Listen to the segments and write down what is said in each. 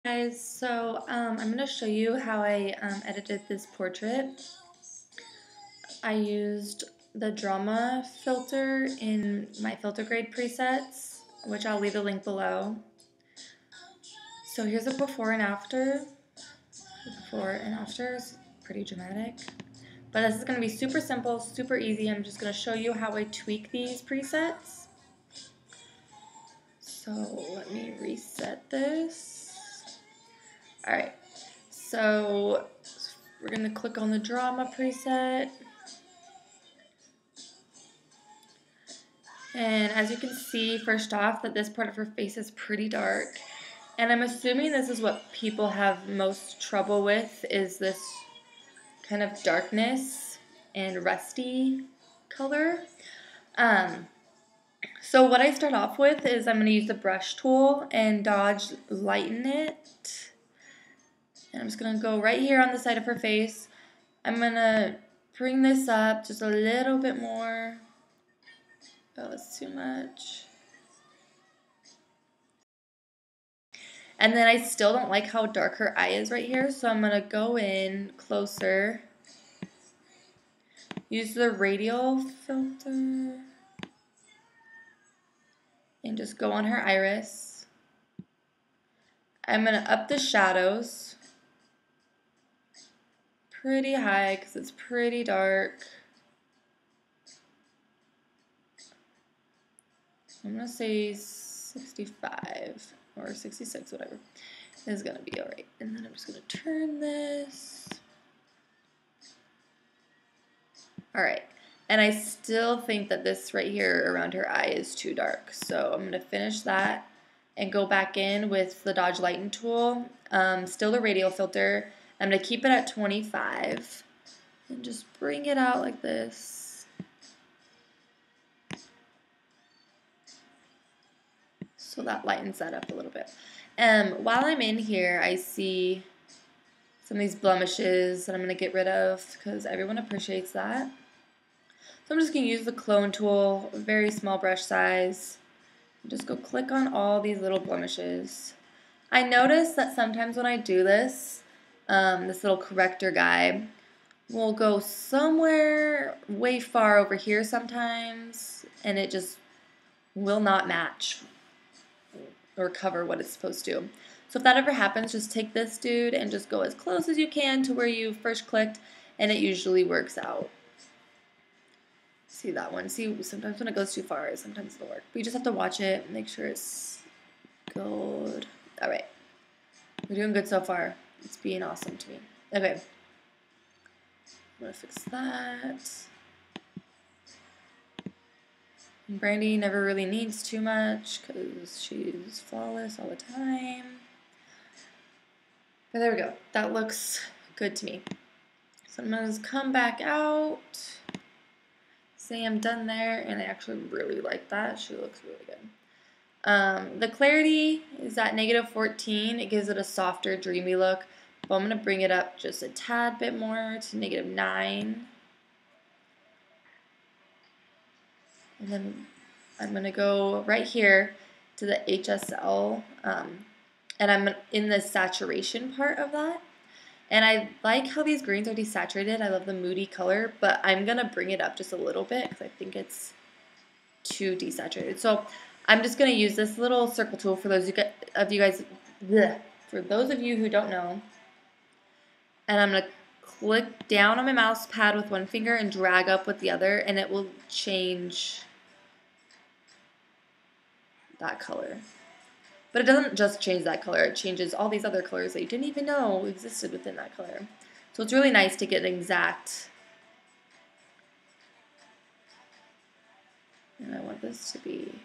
Guys, I'm going to show you how I edited this portrait. I used the drama filter in my filter grade presets, which I'll leave the link below. So here's a before and after. Before and after is pretty dramatic. But this is going to be super simple, super easy. I'm just going to show you how I tweak these presets. So let me reset this. Alright, so we're going to click on the drama preset. And as you can see, first off, that this part of her face is pretty dark. And I'm assuming this is what people have most trouble with, is this kind of darkness and rusty color. So what I start off with is I'm going to use the brush tool and dodge lighten it. And I'm just going to go right here on the side of her face. I'm going to bring this up just a little bit more. Oh, it's too much. And then I still don't like how dark her eye is right here, so I'm going to go in closer. Use the radial filter. And just go on her iris. I'm going to up the shadows pretty high because it's pretty dark. I'm going to say 65 or 66, whatever. Is going to be alright. And then I'm just going to turn this. Alright. And I still think that this right here around her eye is too dark. So I'm going to finish that and go back in with the Dodge Lighten tool. Still the radial filter. I'm going to keep it at 25 and just bring it out like this. So that lightens that up a little bit. While I'm in here, I see some of these blemishes that I'm going to get rid of because everyone appreciates that. So I'm just going to use the clone tool, very small brush size. Just go click on all these little blemishes. I notice that sometimes when I do this, this little corrector guy will go somewhere way far over here sometimes, and it just will not match or cover what it's supposed to. So if that ever happens, just take this dude and just go as close as you can to where you first clicked, and it usually works out. See that one? See, sometimes when it goes too far, sometimes it'll work. But you just have to watch it, make sure it's good. Alright. We're doing good so far. It's being awesome to me. Okay. I'm going to fix that. And Brandy never really needs too much because she's flawless all the time. But there we go. That looks good to me. So I'm going to come back out. Say I'm done there, and I actually really like that. She looks really good. The clarity is at -14. It gives it a softer, dreamy look. But I'm going to bring it up just a tad bit more to -9. And then I'm going to go right here to the HSL. And I'm in the saturation part of that. And I like how these greens are desaturated. I love the moody color, but I'm going to bring it up just a little bit because I think it's too desaturated. So I'm just going to use this little circle tool for those of you guys, for those of you who don't know. And I'm going to click down on my mouse pad with one finger and drag up with the other, and it will change that color. But it doesn't just change that color, it changes all these other colors that you didn't even know existed within that color. So it's really nice to get an exact. And I want this to be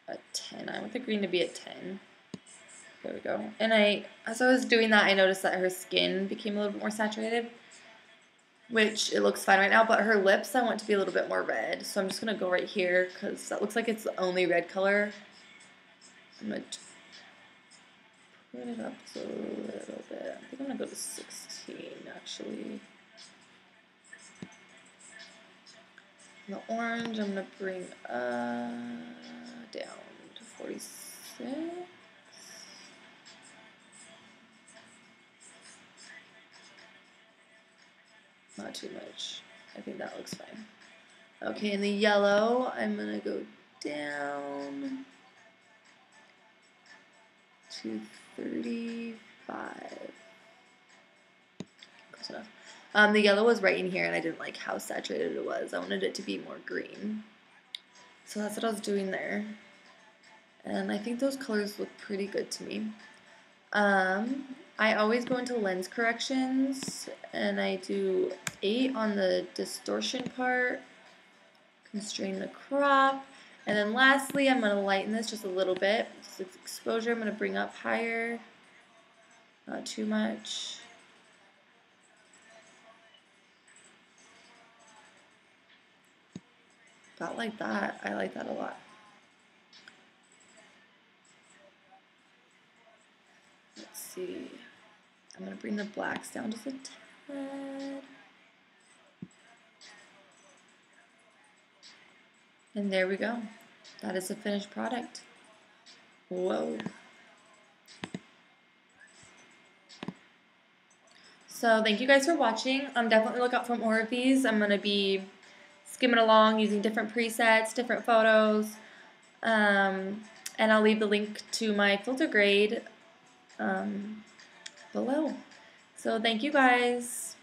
a 10. I want the green to be a 10. There we go. And as I was doing that, I noticed that her skin became a little bit more saturated, which it looks fine right now, but her lips I want to be a little bit more red. So I'm just going to go right here because that looks like it's the only red color. I'm going to put it up just a little bit. I think I'm going to go to 16 actually. The orange I'm going to bring down to 46. Not too much. I think that looks fine. Okay, in the yellow, I'm going to go down to 35. Close enough. The yellow was right in here, and I didn't like how saturated it was. I wanted it to be more green. So that's what I was doing there. And I think those colors look pretty good to me. I always go into lens corrections, and I do 8 on the distortion part, constrain the crop, and then lastly, I'm going to lighten this just a little bit. This exposure I'm going to bring up higher, not too much. About like that. I like that a lot. Let's see. I'm going to bring the blacks down just a tad. And there we go. That is the finished product. Whoa. So thank you guys for watching. Definitely look out for more of these. I'm going to be skimming along using different presets, different photos. And I'll leave the link to my filter grade below. So thank you guys.